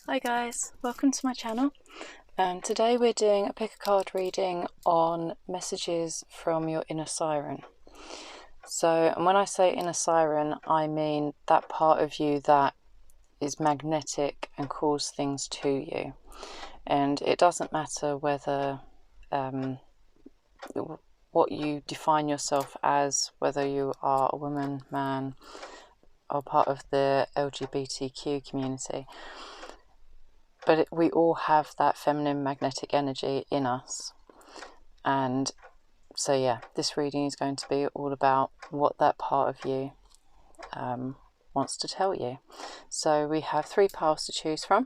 Hi guys, welcome to my channel. Today we're doing a pick a card reading on messages from your inner siren. So, and when I say inner siren, I mean that part of you that is magnetic and calls things to you. And it doesn't matter whether what you define yourself as, whether you are a woman, man, or part of the LGBTQ community. But we all have that feminine magnetic energy in us. And so yeah, this reading is going to be all about what that part of you wants to tell you. So we have 3 piles to choose from.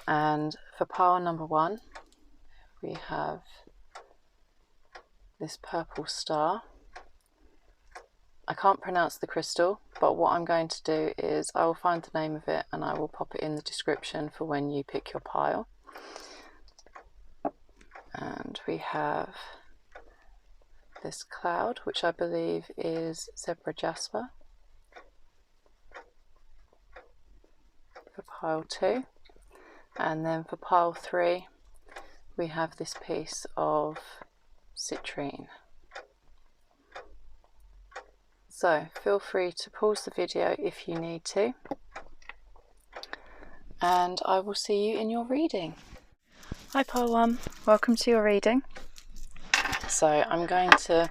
And for pile number 1, we have this purple star. I can't pronounce the crystal, but what I'm going to do is I will find the name of it and I will pop it in the description for when you pick your pile. And we have this cloud, which I believe is zebra jasper, for pile 2. And then for pile 3, we have this piece of citrine. So feel free to pause the video if you need to, and I will see you in your reading. Hi pile 1, welcome to your reading. So I'm going to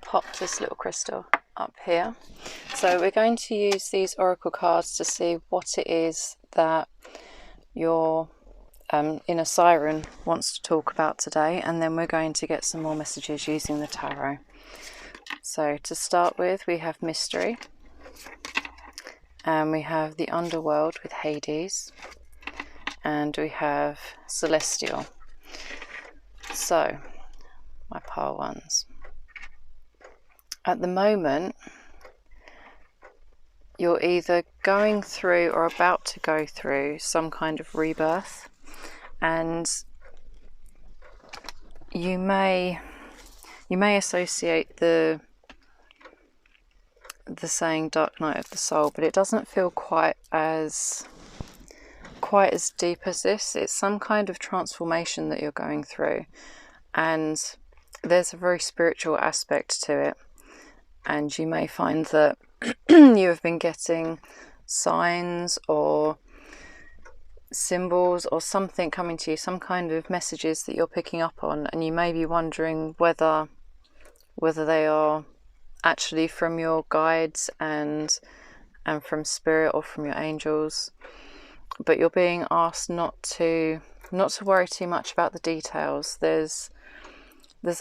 pop this little crystal up here. So we're going to use these oracle cards to see what it is that your inner siren wants to talk about today, and then we're going to get some more messages using the tarot. So to start with, we have mystery, and we have the underworld with Hades, and we have celestial. So my pile 1s, at the moment you're either going through or about to go through some kind of rebirth, and you may associate the saying dark night of the soul, but it doesn't feel quite as deep as this. It's some kind of transformation that you're going through, and there's a very spiritual aspect to it, and you may find that you have been getting signs or symbols or something coming to you, some kind of messages that you're picking up on, and you may be wondering whether they are actually from your guides and from spirit or from your angels, but you're being asked not to worry too much about the details. There's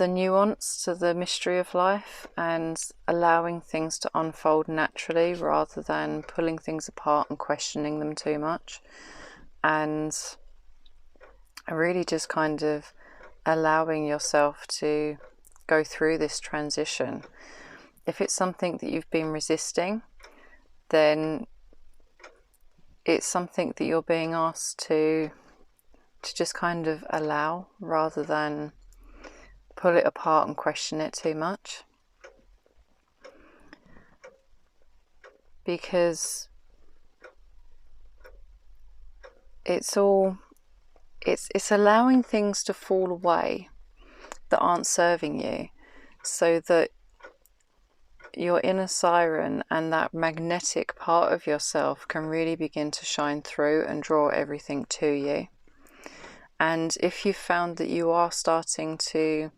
a nuance to the mystery of life, and allowing things to unfold naturally rather than pulling things apart and questioning them too much, and really just kind of allowing yourself to go through this transition. If it's something that you've been resisting, then it's something that you're being asked to just kind of allow rather than pull it apart and question it too much. Because it's allowing things to fall away that aren't serving you, so that your inner siren and that magnetic part of yourself can really begin to shine through and draw everything to you. And if you've found that you are starting to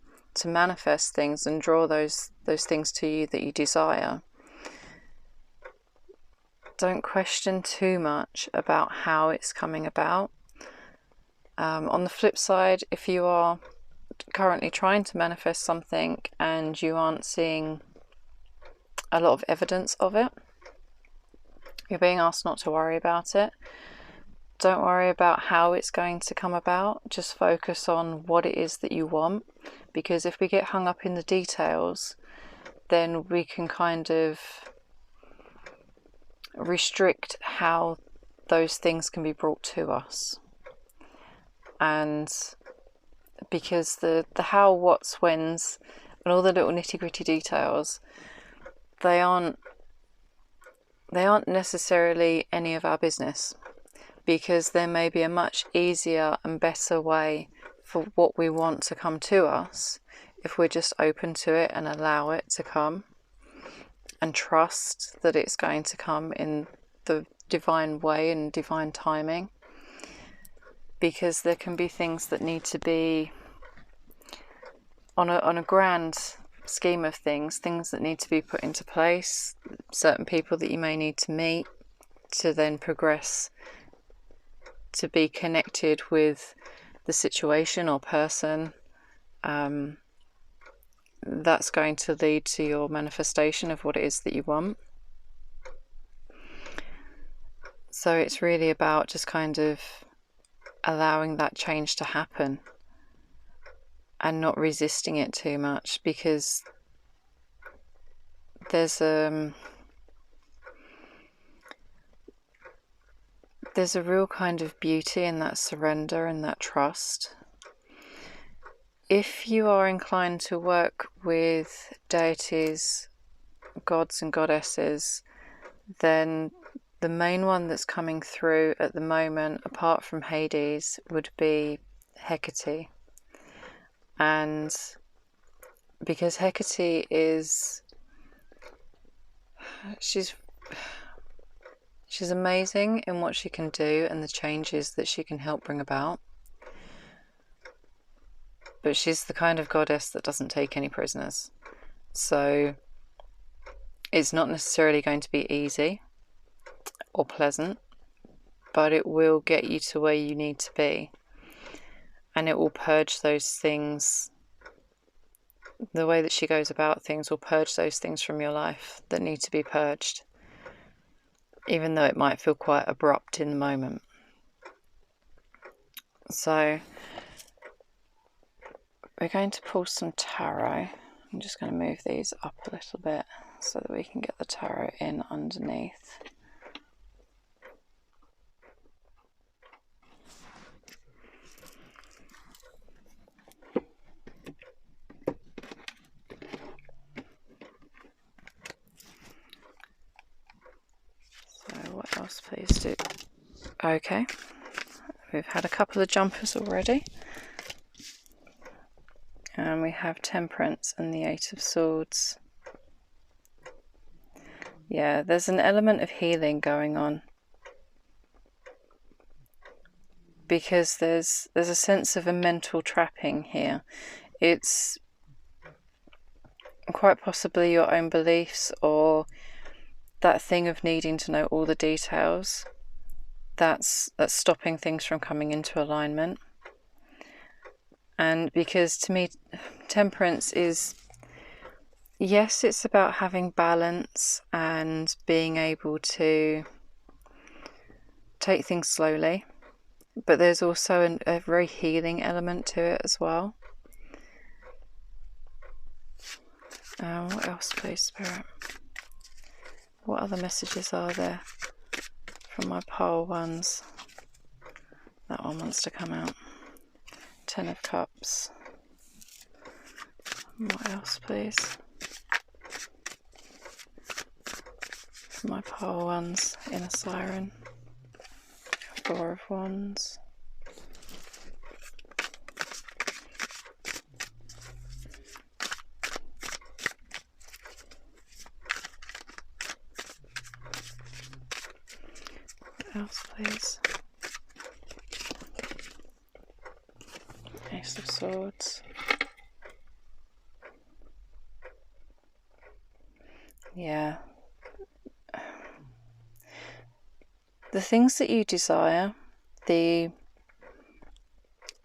manifest things and draw those things to you that you desire, don't question too much about how it's coming about. On the flip side, if you are currently trying to manifest something and you aren't seeing a lot of evidence of it, you're being asked not to worry about it. Don't worry about how it's going to come about. Just focus on what it is that you want, because if we get hung up in the details, then we can kind of restrict how those things can be brought to us. And because the how, what's, when's, and all the little nitty-gritty details, they aren't necessarily any of our business. because there may be a much easier and better way for what we want to come to us if we're just open to it and allow it to come and trust that it's going to come in the divine way and divine timing. Because there can be things that need to be, on a grand scheme of things that need to be put into place, certain people that you may need to meet to then progress to be connected with the situation or person, that's going to lead to your manifestation of what it is that you want. So it's really about just kind of allowing that change to happen and not resisting it too much, because there's a real kind of beauty in that surrender and that trust. If you are inclined to work with deities, gods and goddesses, then the main one that's coming through at the moment, apart from Hades, would be Hecate. And because Hecate is, she's amazing in what she can do and the changes that she can help bring about. But she's the kind of goddess that doesn't take any prisoners. So it's not necessarily going to be easy or pleasant, but it will get you to where you need to be. And it will purge those things. The way that she goes about things will purge those things from your life that need to be purged, even though it might feel quite abrupt in the moment. So we're going to pull some tarot. I'm just going to move these up a little bit so that we can get the tarot in underneath. So what else please do? Okay, we've had a couple of jumpers already. And we have Temperance and the Eight of Swords. Yeah, there's an element of healing going on. Because there's a sense of a mental trapping here. It's quite possibly your own beliefs or that thing of needing to know all the details. That's stopping things from coming into alignment. And because to me, temperance is, yes, it's about having balance and being able to take things slowly, but there's also a very healing element to it as well. What else, please, Spirit? What other messages are there from my pole ones? That one wants to come out. 10 of Cups. What else, please? For my pole ones, Inner Siren. 4 of Wands. What else, please? Ace of Swords. Yeah. The things that you desire, the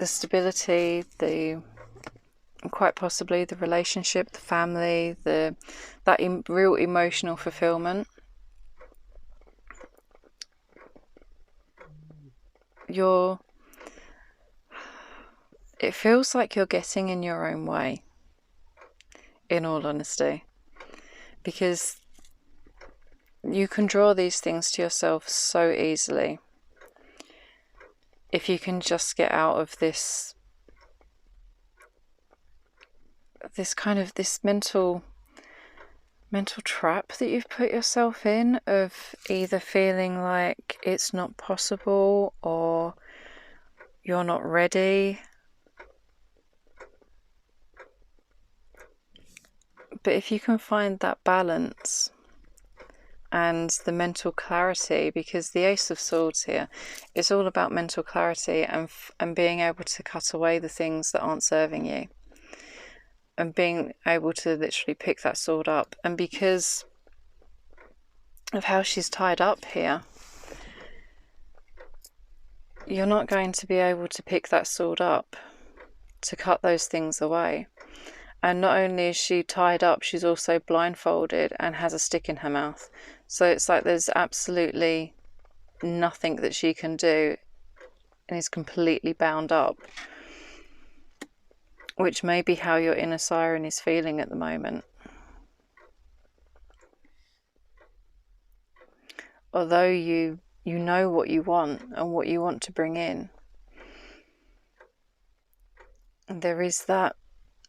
stability, quite possibly the relationship, the family, that real emotional fulfillment, it feels like you're getting in your own way, in all honesty, because you can draw these things to yourself so easily if you can just get out of this kind of this mental mental trap that you've put yourself in, of either feeling like it's not possible or you're not ready. But if you can find that balance and the mental clarity, because the Ace of Swords here is all about mental clarity and being able to cut away the things that aren't serving you, and being able to literally pick that sword up. And because of how she's tied up here, you're not going to be able to pick that sword up to cut those things away. And not only is she tied up, she's also blindfolded and has a stick in her mouth. So it's like there's absolutely nothing that she can do, and is completely bound up, which may be how your inner siren is feeling at the moment. Although you know what you want and what you want to bring in, there is that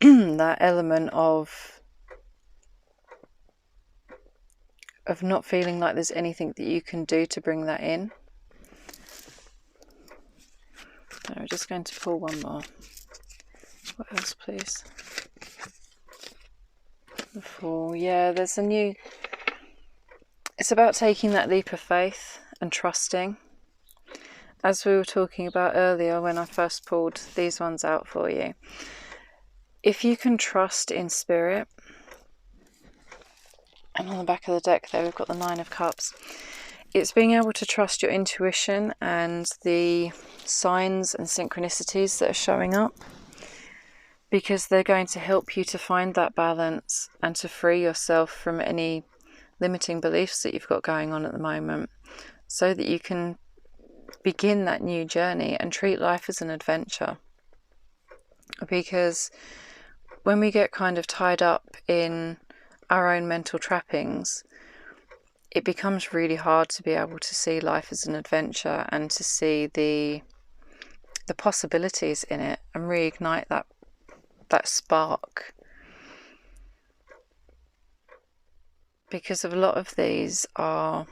that element of not feeling like there's anything that you can do to bring that in. So we're just going to pull one more. What else, please? The Fool. Yeah, there's a new... It's about taking that leap of faith and trusting. As we were talking about earlier when I first pulled these ones out for you, if you can trust in spirit, and on the back of the deck there we've got the Nine of Cups, it's being able to trust your intuition and the signs and synchronicities that are showing up, because they're going to help you to find that balance and to free yourself from any limiting beliefs that you've got going on at the moment, so that you can begin that new journey and treat life as an adventure. Because when we get kind of tied up in our own mental trappings, it becomes really hard to be able to see life as an adventure and to see the possibilities in it and reignite that spark. Because of a lot of these are...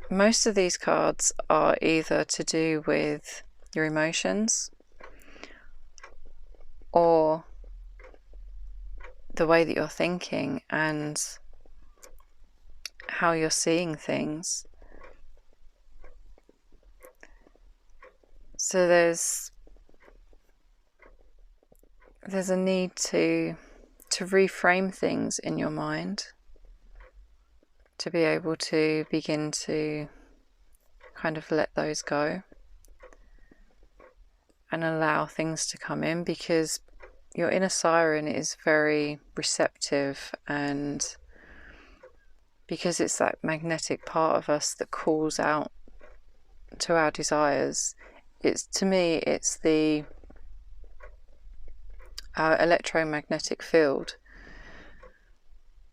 Most of these cards are either to do with your emotions or the way that you're thinking and how you're seeing things. So there's a need to reframe things in your mind, to be able to begin to kind of let those go and allow things to come in, because your inner siren is very receptive, and because it's that magnetic part of us that calls out to our desires, to me it's the electromagnetic field,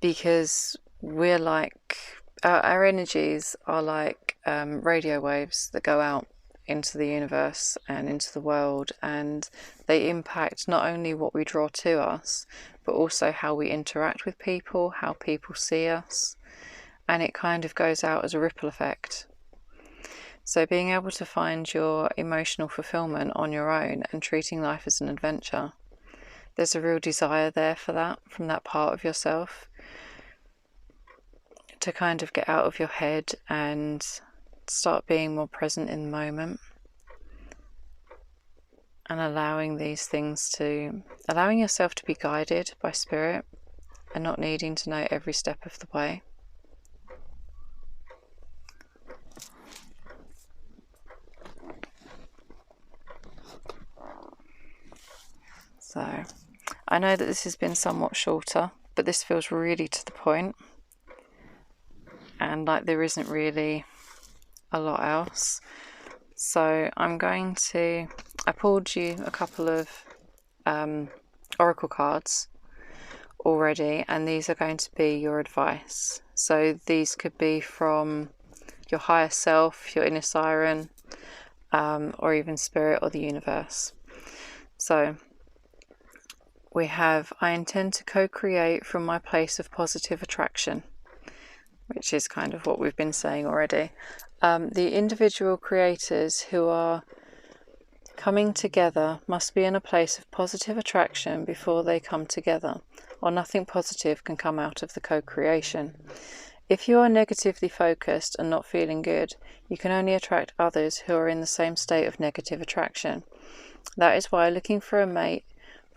because we're like, our energies are like radio waves that go out into the universe and into the world, and they impact not only what we draw to us, but also how we interact with people, how people see us, and it kind of goes out as a ripple effect. So being able to find your emotional fulfillment on your own and treating life as an adventure, there's a real desire there for that, from that part of yourself, to kind of get out of your head and start being more present in the moment, and allowing yourself to be guided by spirit and not needing to know every step of the way. So I know that this has been somewhat shorter, but this feels really to the point, and like there isn't really a lot else. So I pulled you a couple of oracle cards already, and these are going to be your advice. So these could be from your higher self, your inner siren, or even spirit or the universe. So we have, I intend to co-create from my place of positive attraction, which is kind of what we've been saying already. The individual creators who are coming together must be in a place of positive attraction before they come together, or nothing positive can come out of the co-creation. If you are negatively focused and not feeling good, you can only attract others who are in the same state of negative attraction. That is why looking for a mate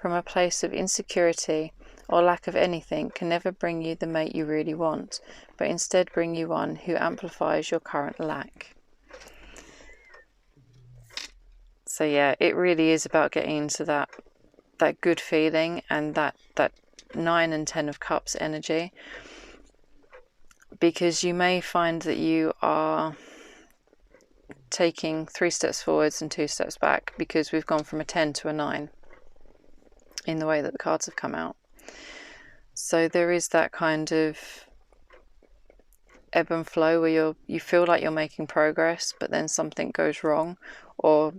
from a place of insecurity or lack of anything can never bring you the mate you really want, but instead bring you one who amplifies your current lack. So yeah, it really is about getting into that good feeling and that 9 and 10 of Cups energy. Because you may find that you are taking 3 steps forwards and 2 steps back, because we've gone from a 10 to a 9 in the way that the cards have come out. So there is that kind of ebb and flow where you feel like you're making progress, but then something goes wrong, or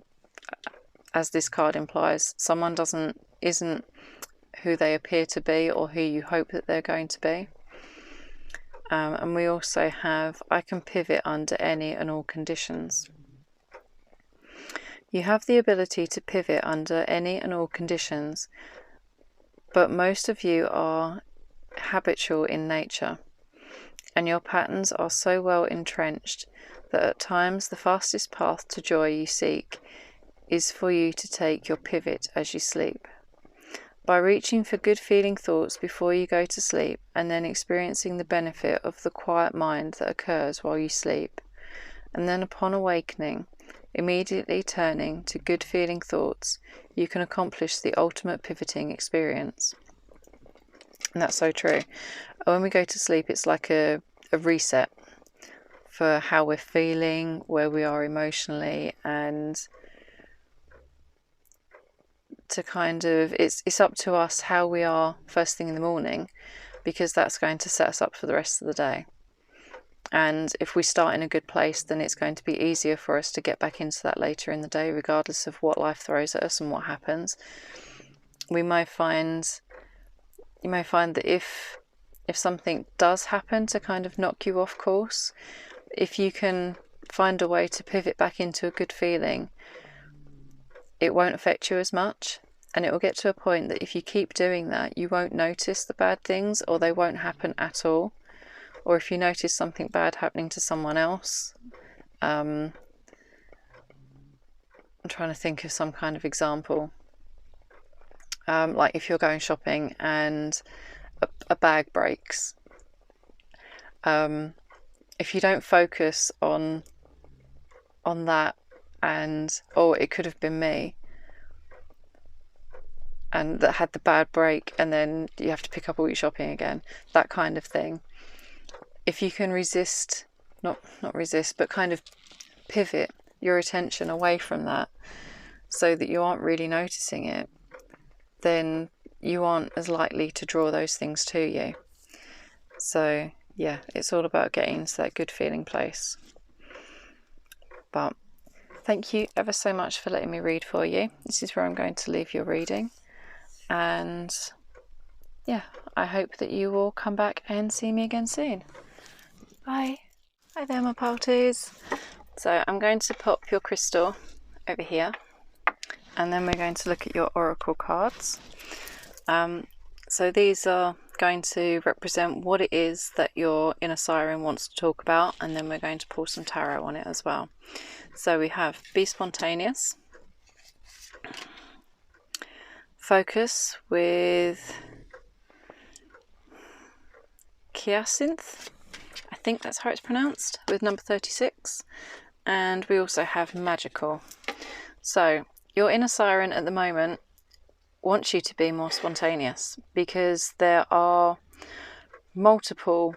as this card implies, someone isn't who they appear to be or who you hope that they're going to be. And we also have, I can pivot under any and all conditions. You have the ability to pivot under any and all conditions, but most of you are habitual in nature, and your patterns are so well entrenched that at times the fastest path to joy you seek is for you to take your pivot as you sleep. By reaching for good feeling thoughts before you go to sleep and then experiencing the benefit of the quiet mind that occurs while you sleep, and then upon awakening, immediately turning to good feeling thoughts, you can accomplish the ultimate pivoting experience. And that's so true. When we go to sleep, it's like a reset for how we're feeling, where we are emotionally, and to kind of, it's up to us how we are first thing in the morning, because that's going to set us up for the rest of the day. And if we start in a good place, then it's going to be easier for us to get back into that later in the day, regardless of what life throws at us and what happens. You may find that if something does happen to kind of knock you off course, if you can find a way to pivot back into a good feeling, it won't affect you as much, and it will get to a point that if you keep doing that, you won't notice the bad things, or they won't happen at all. Or if you notice something bad happening to someone else, I'm trying to think of some kind of example. Like if you're going shopping and a bag breaks, if you don't focus on that, and it could have been me, and that had the bad break, and then you have to pick up all your shopping again, that kind of thing. If you can resist, not resist, but kind of pivot your attention away from that so that you aren't really noticing it, then you aren't as likely to draw those things to you. So yeah, it's all about getting into that good feeling place. But thank you ever so much for letting me read for you. This is where I'm going to leave your reading. And yeah, I hope that you will come back and see me again soon. Bye. Hi there, my parties. So I'm going to pop your crystal over here, and then we're going to look at your oracle cards. So these are going to represent what it is that your inner siren wants to talk about, and then we're going to pull some tarot on it as well. So we have be spontaneous, focus with hyacinth, I think that's how it's pronounced, with number 36, and we also have magical. So your inner siren at the moment wants you to be more spontaneous, because there are multiple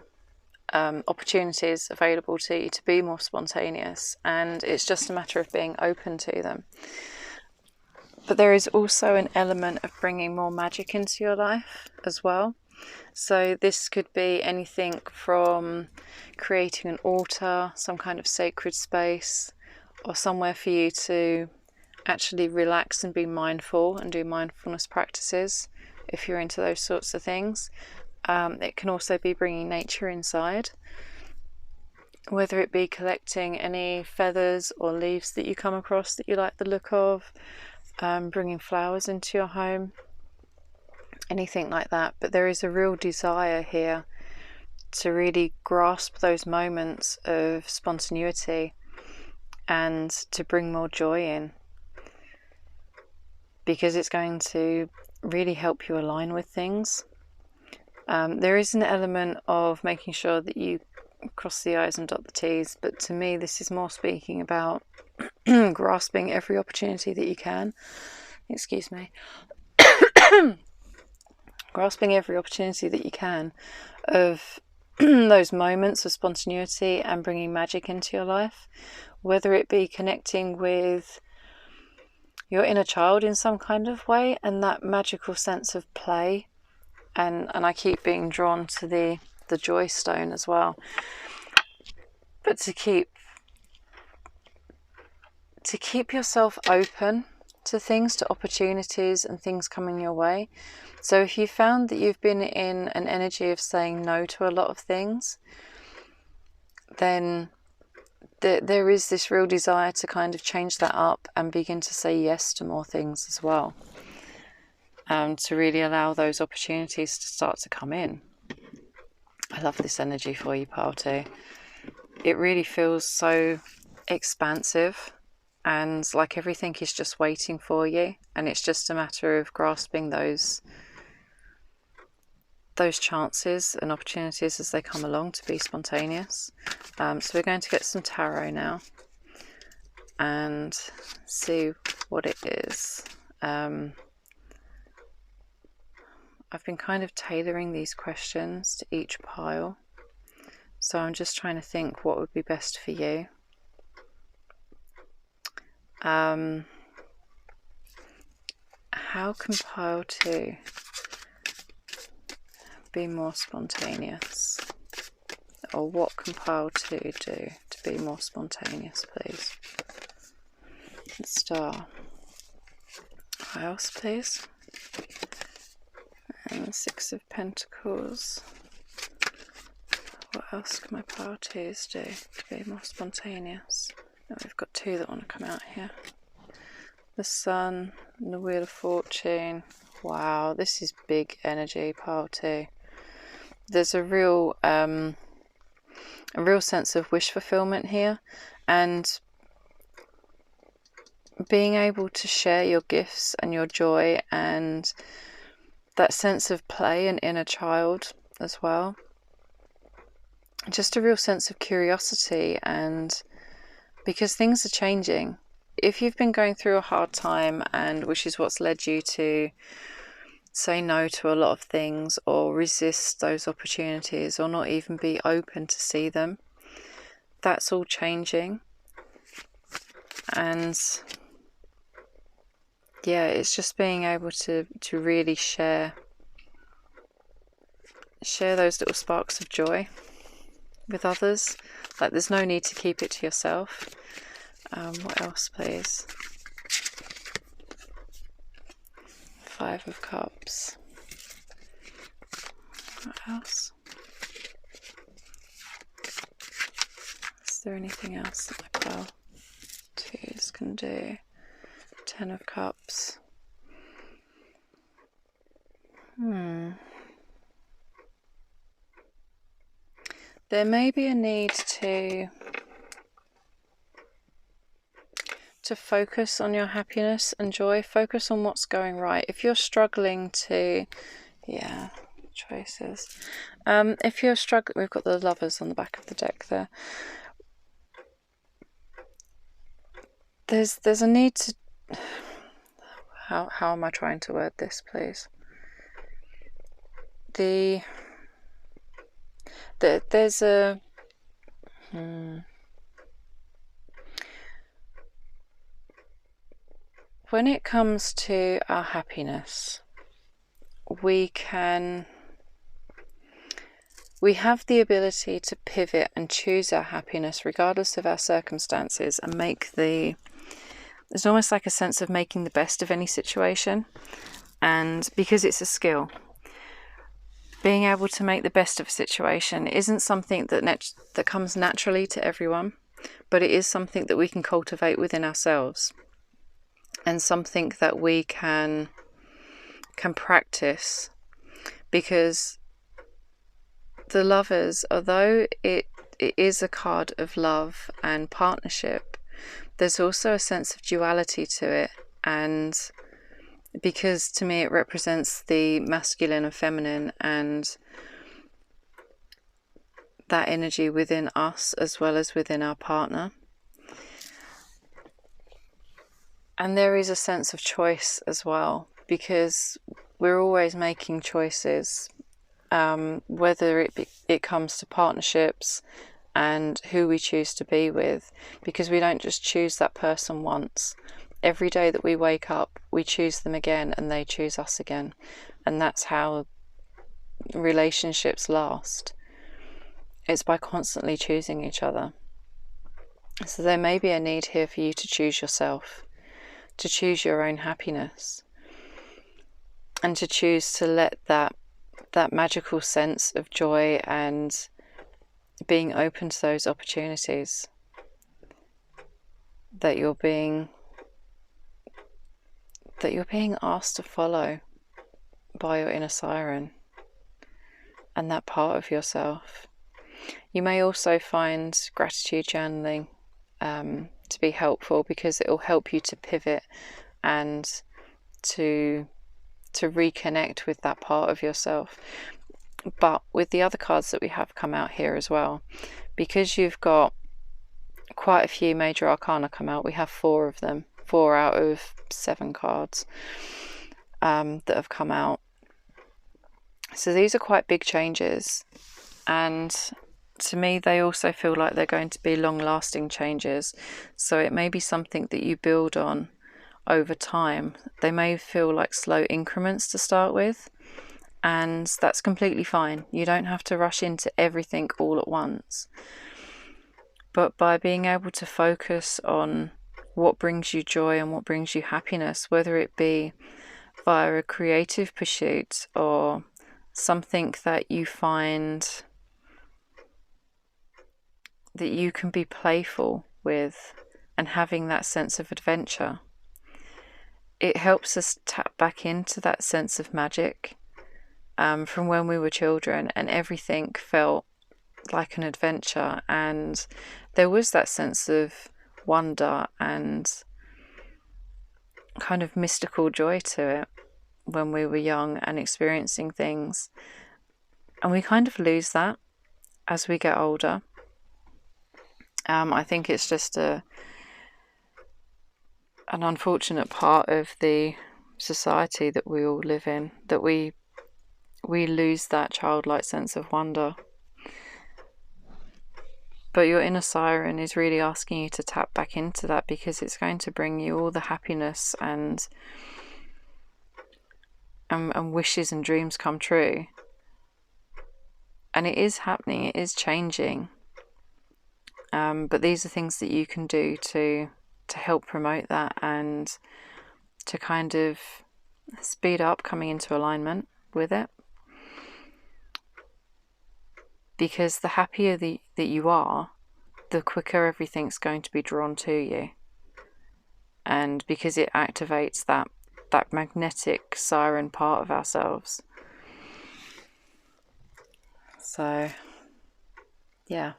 opportunities available to you to be more spontaneous, and it's just a matter of being open to them. But there is also an element of bringing more magic into your life as well. So this could be anything from creating an altar, some kind of sacred space, or somewhere for you to actually relax and be mindful and do mindfulness practices if you're into those sorts of things. It can also be bringing nature inside, whether it be collecting any feathers or leaves that you come across that you like the look of, bringing flowers into your home, anything like that. But there is a real desire here to really grasp those moments of spontaneity and to bring more joy in, because it's going to really help you align with things. There is an element of making sure that you cross the I's and dot the T's, but to me this is more speaking about grasping every opportunity that you can. Excuse me. Grasping every opportunity that you can of those moments of spontaneity and bringing magic into your life, whether it be connecting with your inner child in some kind of way and that magical sense of play. And I keep being drawn to the joy stone as well. But to keep yourself open to things, to opportunities and things coming your way. So if you found that you've been in an energy of saying no to a lot of things, then there is this real desire to kind of change that up and begin to say yes to more things as well. To really allow those opportunities to start to come in. I love this energy for you, party. It really feels so expansive and like everything is just waiting for you, and it's just a matter of grasping those chances and opportunities as they come along to be spontaneous. So we're going to get some tarot now and see what it is. I've been kind of tailoring these questions to each pile, so I'm just trying to think what would be best for you. How can pile 2 be more spontaneous? Or what can pile 2 do to be more spontaneous, please? Star. What else, please? And the 6 of Pentacles. What else can my pile 2s do to be more spontaneous? Oh, we've got 2 that want to come out here. The Sun and the Wheel of Fortune. Wow, this is big energy, pile 2. There's a real sense of wish fulfillment here, and being able to share your gifts and your joy and that sense of play and inner child as well. Just a real sense of curiosity, and because things are changing. If you've been going through a hard time, and which is what's led you to say no to a lot of things or resist those opportunities or not even be open to see them, that's all changing. And yeah, it's just being able to really share those little sparks of joy with others. Like, there's no need to keep it to yourself. What else, please? 5 of Cups. What else? Is there anything else that my pile 2s can do? 10 of Cups. There may be a need to focus on your happiness and joy. Focus on what's going right. If you're struggling to, choices. If you're struggling, we've got the Lovers on the back of the deck there. There's a need to. How am I trying to word this, please? There's a. When it comes to our happiness, we have the ability to pivot and choose our happiness regardless of our circumstances, and there's almost like a sense of making the best of any situation. And because it's a skill, being able to make the best of a situation isn't something that comes naturally to everyone, but it is something that we can cultivate within ourselves, and something that we can practice. Because the Lovers, although it is a card of love and partnership, there's also a sense of duality to it. And because to me it represents the masculine and feminine, and that energy within us as well as within our partner. And there is a sense of choice as well, because we're always making choices, whether it comes to partnerships and who we choose to be with, because we don't just choose that person once. Every day that we wake up, we choose them again, and they choose us again. And that's how relationships last. It's by constantly choosing each other. So there may be a need here for you to choose yourself, to choose your own happiness, and to choose to let that magical sense of joy and being open to those opportunities that you're being asked to follow by your inner siren and that part of yourself. You may also find gratitude journaling to be helpful, because it will help you to pivot and to reconnect with that part of yourself. But with the other cards that we have come out here as well, because you've got quite a few major arcana come out, we have 4 of them, 4 out of 7 cards that have come out. So these are quite big changes, and to me they also feel like they're going to be long-lasting changes. So it may be something that you build on over time. They may feel like slow increments to start with, and that's completely fine. You don't have to rush into everything all at once. But by being able to focus on what brings you joy and what brings you happiness, whether it be via a creative pursuit or something that you find that you can be playful with and having that sense of adventure, it helps us tap back into that sense of magic from when we were children, and everything felt like an adventure, and there was that sense of wonder and kind of mystical joy to it when we were young and experiencing things. And we kind of lose that as we get older. I think it's just an unfortunate part of the society that we all live in, that we lose that childlike sense of wonder. But your inner siren is really asking you to tap back into that, because it's going to bring you all the happiness and wishes and dreams come true. And it is happening, it is changing. But these are things that you can do to help promote that and to kind of speed up coming into alignment with it. Because the happier that you are, the quicker everything's going to be drawn to you. And because it activates that magnetic siren part of ourselves. So, yeah,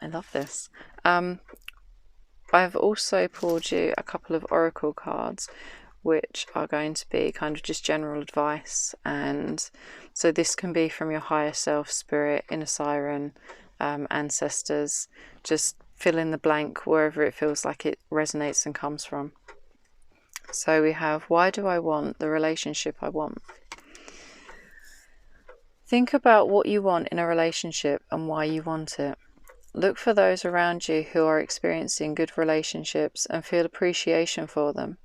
I love this. I've also pulled you a couple of oracle cards, which are going to be kind of just general advice. And so this can be from your higher self, spirit, inner siren, ancestors. Just fill in the blank wherever it feels like it resonates and comes from. So we have, why do I want the relationship I want? Think about what you want in a relationship and why you want it. Look for those around you who are experiencing good relationships and feel appreciation for them.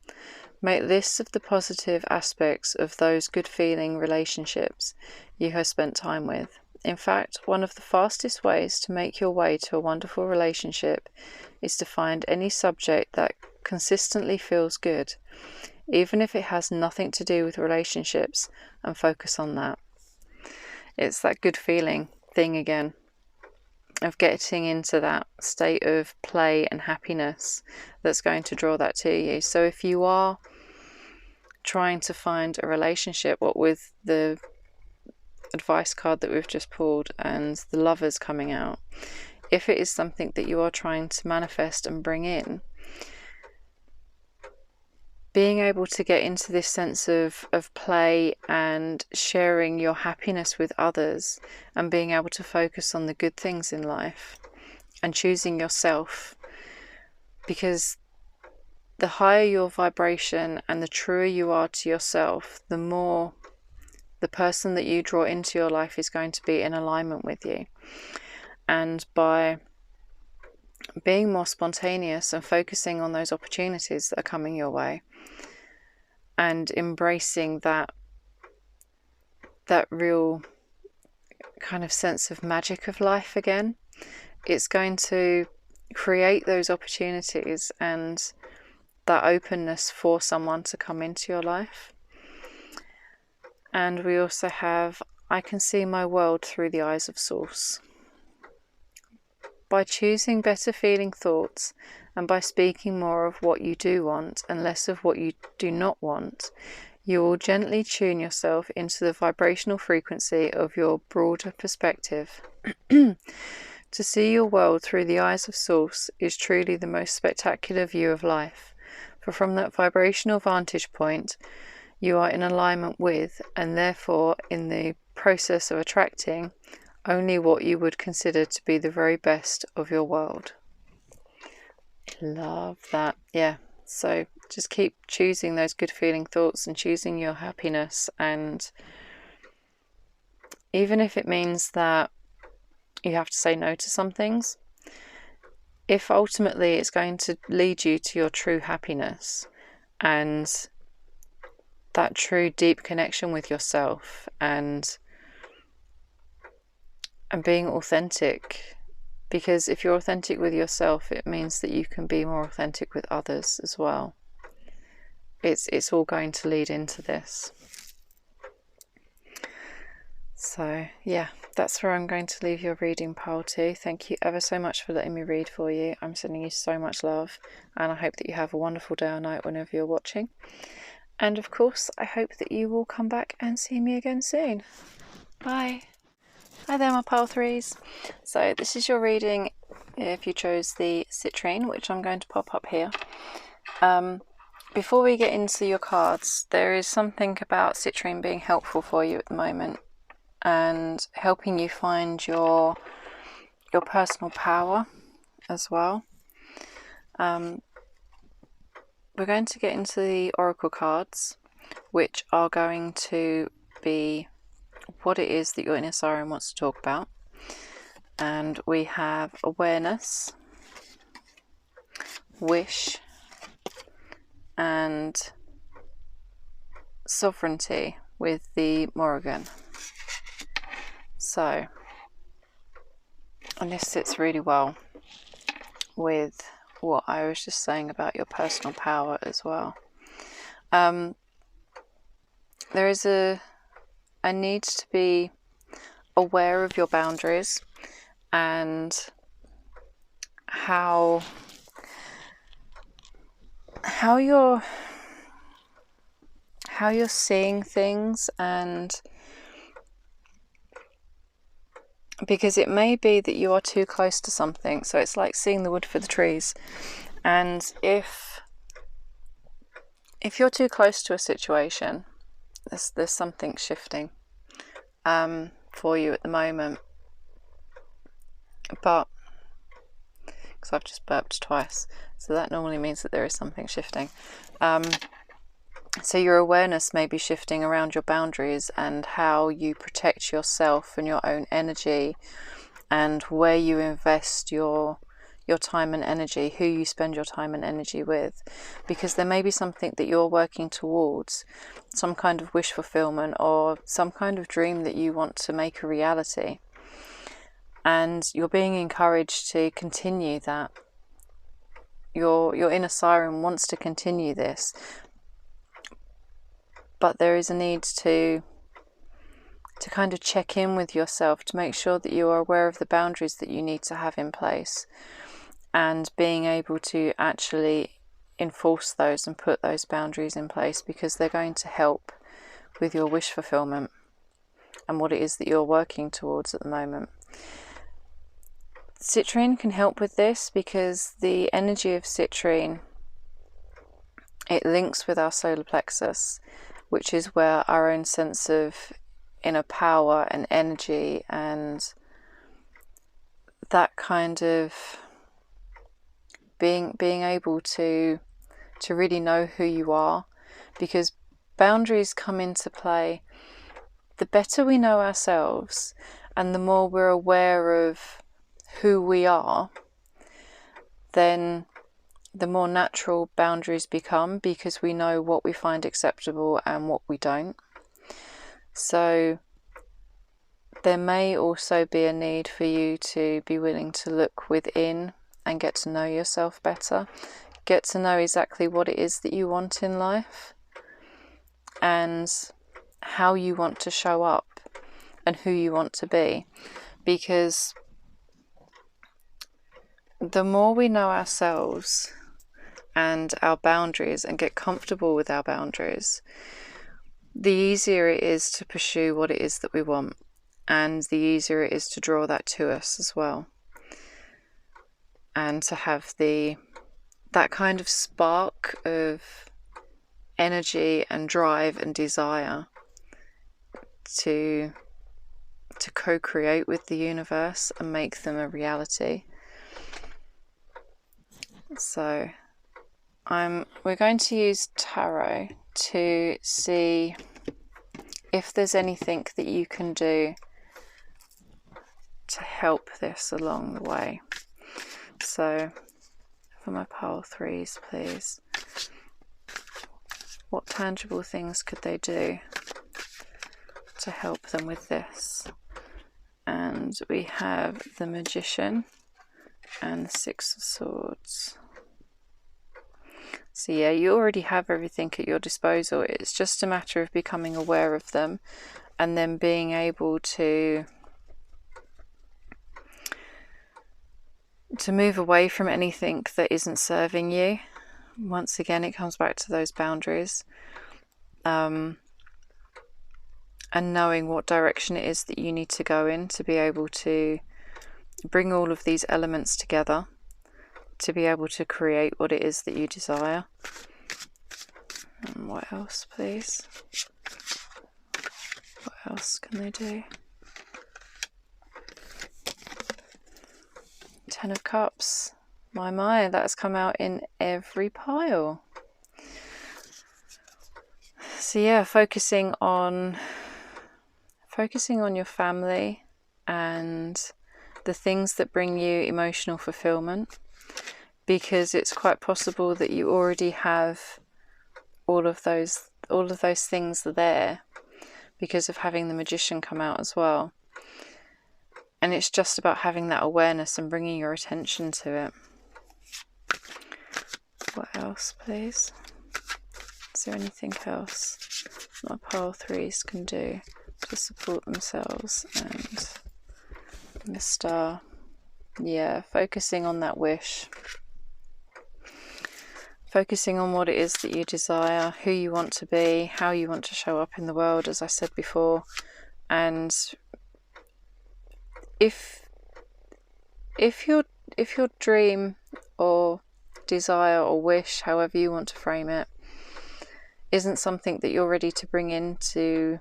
Make lists of the positive aspects of those good feeling relationships you have spent time with. In fact, one of the fastest ways to make your way to a wonderful relationship is to find any subject that consistently feels good. even if it has nothing to do with relationships, and focus on that. It's that good feeling thing again, of getting into that state of play and happiness that's going to draw that to you. So if you are trying to find a relationship, what with the advice card that we've just pulled and the lovers coming out, if it is something that you are trying to manifest and bring in, being able to get into this sense of play and sharing your happiness with others, and being able to focus on the good things in life and choosing yourself, because the higher your vibration and the truer you are to yourself, the more the person that you draw into your life is going to be in alignment with you. And by being more spontaneous and focusing on those opportunities that are coming your way, and embracing that real kind of sense of magic of life again, it's going to create those opportunities and that openness for someone to come into your life. And we also have, I can see my world through the eyes of Source. By choosing better feeling thoughts and by speaking more of what you do want and less of what you do not want, you will gently tune yourself into the vibrational frequency of your broader perspective. To see your world through the eyes of Source is truly the most spectacular view of life, for from that vibrational vantage point, you are in alignment with, and therefore in the process of attracting, only what you would consider to be the very best of your world. Love that. Yeah, so just keep choosing those good feeling thoughts and choosing your happiness, and even if it means that you have to say no to some things, if ultimately it's going to lead you to your true happiness and that true deep connection with yourself and being authentic, because if you're authentic with yourself, it means that you can be more authentic with others as well. It's all going to lead into this. So yeah, that's where I'm going to leave your reading, pile 2. Thank you ever so much for letting me read for you. I'm sending you so much love, and I hope that you have a wonderful day or night whenever you're watching. And of course, I hope that you will come back and see me again soon. Bye. Hi there, my pile 3s. So this is your reading if you chose the Citrine, which I'm going to pop up here. Before we get into your cards, there is something about Citrine being helpful for you at the moment and helping you find your personal power as well. We're going to get into the oracle cards, which are going to be what it is that your inner Siren wants to talk about. And we have awareness, wish, and sovereignty with the Morrigan. So, and this sits really well with what I was just saying about your personal power as well. There is a need to be aware of your boundaries and how you're seeing things, and because it may be that you are too close to something, so it's like seeing the wood for the trees. And if you're too close to a situation, there's something shifting for you at the moment. But because I've just burped twice, so that normally means that there is something shifting. So your awareness may be shifting around your boundaries and how you protect yourself and your own energy, and where you invest your time and energy, who you spend your time and energy with, because there may be something that you're working towards, some kind of wish fulfillment or some kind of dream that you want to make a reality, and you're being encouraged to continue that. Your inner Siren wants to continue this, but there is a need to kind of check in with yourself to make sure that you are aware of the boundaries that you need to have in place, and being able to actually enforce those and put those boundaries in place, because they're going to help with your wish fulfillment and what it is that you're working towards at the moment. Citrine can help with this, because the energy of citrine, it links with our solar plexus, which is where our own sense of inner power and energy and that kind of being able to really know who you are, because boundaries come into play. The better we know ourselves and the more we're aware of who we are, then the more natural boundaries become, because we know what we find acceptable and what we don't. So there may also be a need for you to be willing to look within and get to know yourself better, get to know exactly what it is that you want in life and how you want to show up and who you want to be. Because the more we know ourselves and our boundaries and get comfortable with our boundaries, the easier it is to pursue what it is that we want, and the easier it is to draw that to us as well, and to have that kind of spark of energy and drive and desire to co-create with the universe and make them a reality. So we're going to use tarot to see if there's anything that you can do to help this along the way. So for my pile 3s, please, what tangible things could they do to help them with this? And we have the Magician and the 6 of Swords. So yeah, you already have everything at your disposal. It's just a matter of becoming aware of them and then being able to move away from anything that isn't serving you. Once again, it comes back to those boundaries, and knowing what direction it is that you need to go in to be able to bring all of these elements together to be able to create what it is that you desire. And what else, please? What else can they do? 10 of Cups. My, that's come out in every pile. So yeah, focusing on your family and the things that bring you emotional fulfillment, because it's quite possible that you already have all of those things there because of having the Magician come out as well. And it's just about having that awareness and bringing your attention to it. What else, please? Is there anything else my pile 3s can do to support themselves? And the Star. Yeah, focusing on that wish. Focusing on what it is that you desire, who you want to be, how you want to show up in the world, as I said before. And if your dream or desire or wish, however you want to frame it, isn't something that you're ready to bring into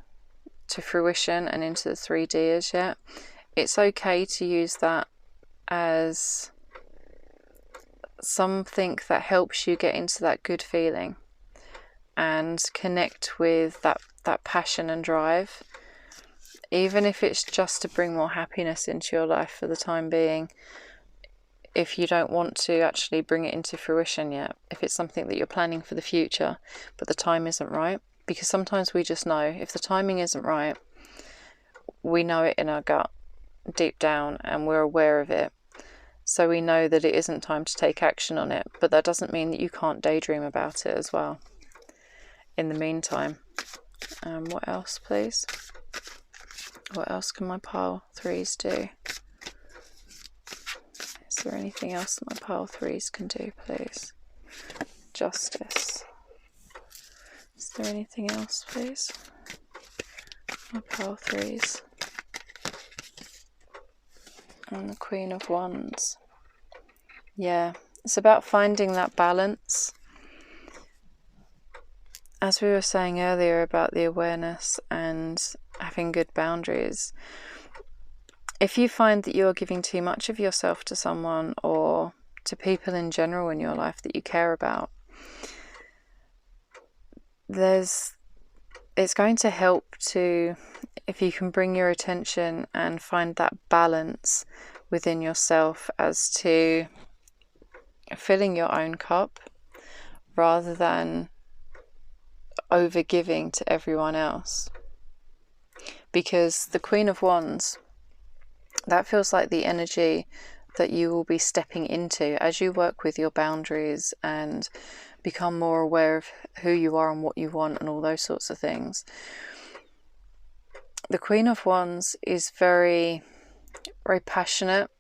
fruition and into the 3D as yet, it's okay to use that as something that helps you get into that good feeling and connect with that passion and drive, even if it's just to bring more happiness into your life for the time being. If you don't want to actually bring it into fruition yet, if it's something that you're planning for the future but the time isn't right, because sometimes we just know if the timing isn't right, we know it in our gut deep down and we're aware of it, so we know that it isn't time to take action on it. But that doesn't mean that you can't daydream about it as well in the meantime. What else, please? What else can my pile 3s do? Is there anything else that my pile 3s can do, please? Justice. Is there anything else, please? My pile 3s. And the Queen of Wands. Yeah, it's about finding that balance. As we were saying earlier about the awareness and having good boundaries, if you find that you're giving too much of yourself to someone or to people in general in your life that you care about, it's going to help to, if you can bring your attention and find that balance within yourself as to filling your own cup rather than over giving to everyone else. Because the Queen of Wands, that feels like the energy that you will be stepping into as you work with your boundaries and become more aware of who you are and what you want and all those sorts of things. The Queen of Wands is very, very passionate,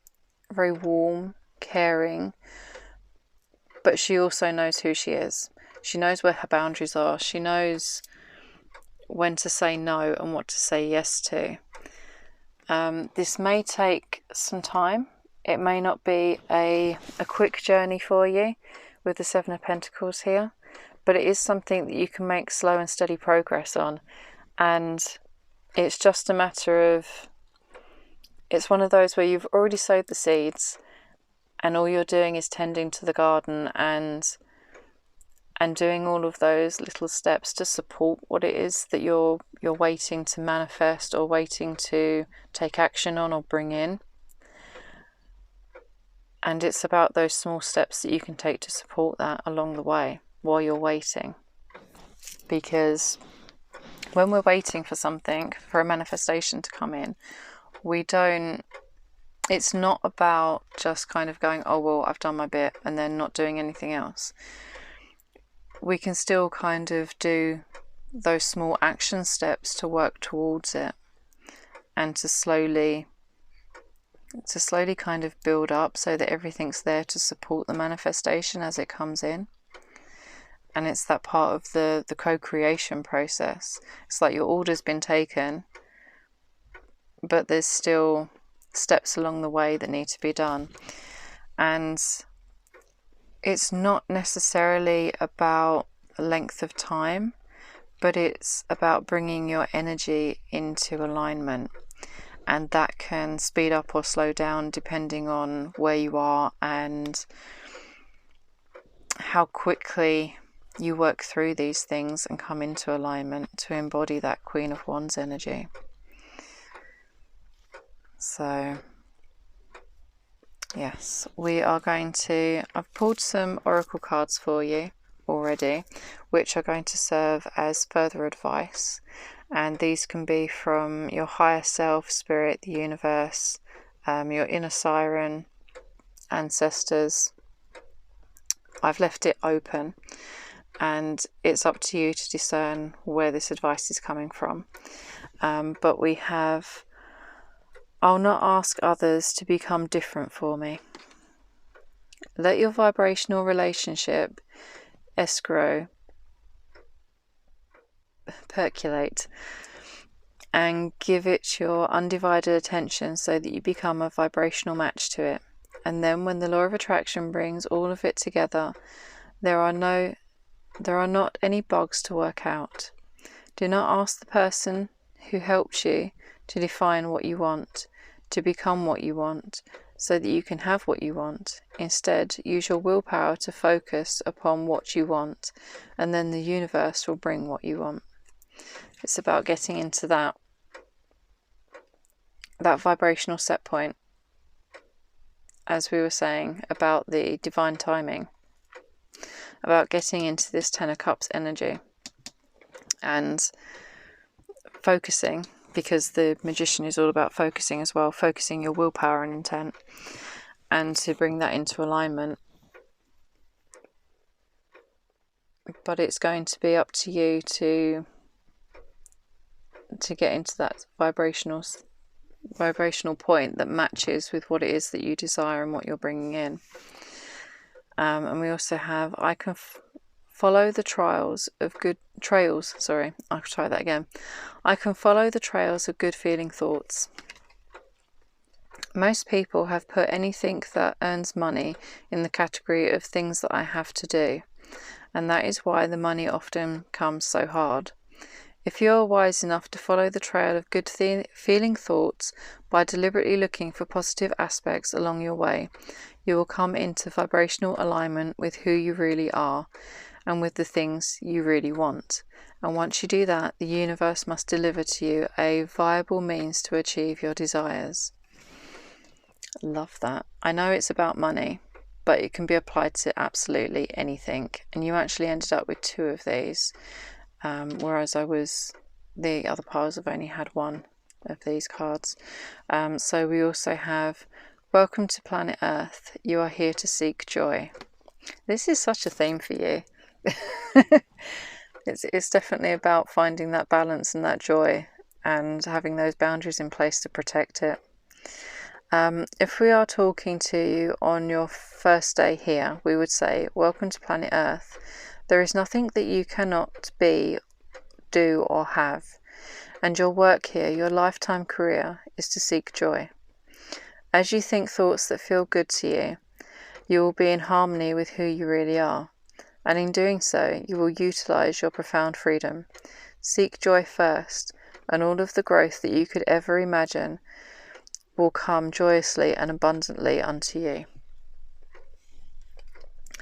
very warm, caring, but she also knows who she is. She knows where her boundaries are. She knows when to say no and what to say yes to. This may take some time. It may not be a quick journey for you with the Seven of Pentacles here, but it is something that you can make slow and steady progress on. And it's just a matter of, it's one of those where you've already sowed the seeds and all you're doing is tending to the garden and doing all of those little steps to support what it is that you're waiting to manifest or waiting to take action on or bring in. And it's about those small steps that you can take to support that along the way while you're waiting. Because when we're waiting for something, for a manifestation to come in, it's not about just kind of going, oh, well, I've done my bit and then not doing anything else. We can still kind of do those small action steps to work towards it and to slowly kind of build up so that everything's there to support the manifestation as it comes in. And it's that part of the co-creation process. It's like your order's been taken, but there's still steps along the way that need to be done. And it's not necessarily about length of time, but it's about bringing your energy into alignment. And that can speed up or slow down depending on where you are and how quickly you work through these things and come into alignment to embody that Queen of Wands energy. So yes, we are going to, I've pulled some oracle cards for you already, which are going to serve as further advice. And these can be from your higher self, spirit, the universe, your inner Siren, ancestors. I've left it open and it's up to you to discern where this advice is coming from. But we have, I'll not ask others to become different for me. Let your vibrational relationship escrow, percolate, and give it your undivided attention so that you become a vibrational match to it. And then when the law of attraction brings all of it together, there are not any bugs to work out. Do not ask the person who helped you to define what you want, to become what you want, so that you can have what you want. Instead, use your willpower to focus upon what you want, and then the universe will bring what you want. It's about getting into that vibrational set point, as we were saying about the divine timing, about getting into this Ten of Cups energy and focusing, because the Magician is all about focusing as well, focusing your willpower and intent, and to bring that into alignment. But it's going to be up to you to get into that vibrational point that matches with what it is that you desire and what you're bringing in. And we also have, I can follow the trails of good I can follow the trails of good feeling thoughts. Most people have put anything that earns money in the category of things that I have to do, and that is why the money often comes so hard. If you are wise enough to follow the trail of good feeling thoughts by deliberately looking for positive aspects along your way, you will come into vibrational alignment with who you really are and with the things you really want. And once you do that, the universe must deliver to you a viable means to achieve your desires. Love that. I know it's about money, but it can be applied to absolutely anything. And you actually ended up with 2 of these, whereas the other piles have only had 1 of these cards. So we also have, welcome to planet Earth. You are here to seek joy. This is such a theme for you. It's definitely about finding that balance and that joy and having those boundaries in place to protect it. If we are talking to you on your first day here, we would say, welcome to planet Earth. There is nothing that you cannot be, do or have. And your work here, your lifetime career, is to seek joy. As you think thoughts that feel good to you, you will be in harmony with who you really are. And in doing so, you will utilize your profound freedom. Seek joy first, and all of the growth that you could ever imagine will come joyously and abundantly unto you.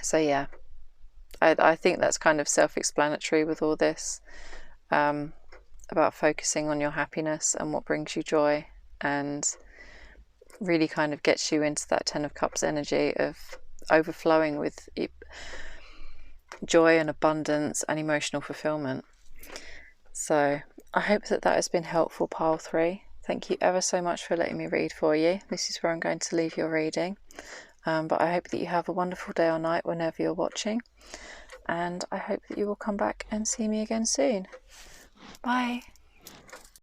So yeah, I think that's kind of self-explanatory with all this, about focusing on your happiness and what brings you joy, and really kind of gets you into that 10 of Cups energy of overflowing with joy and abundance and emotional fulfillment. So I hope that has been helpful, pile 3. Thank you ever so much for letting me read for you. This is where I'm going to leave your reading, but I hope that you have a wonderful day or night whenever you're watching, and I hope that you will come back and see me again soon. Bye.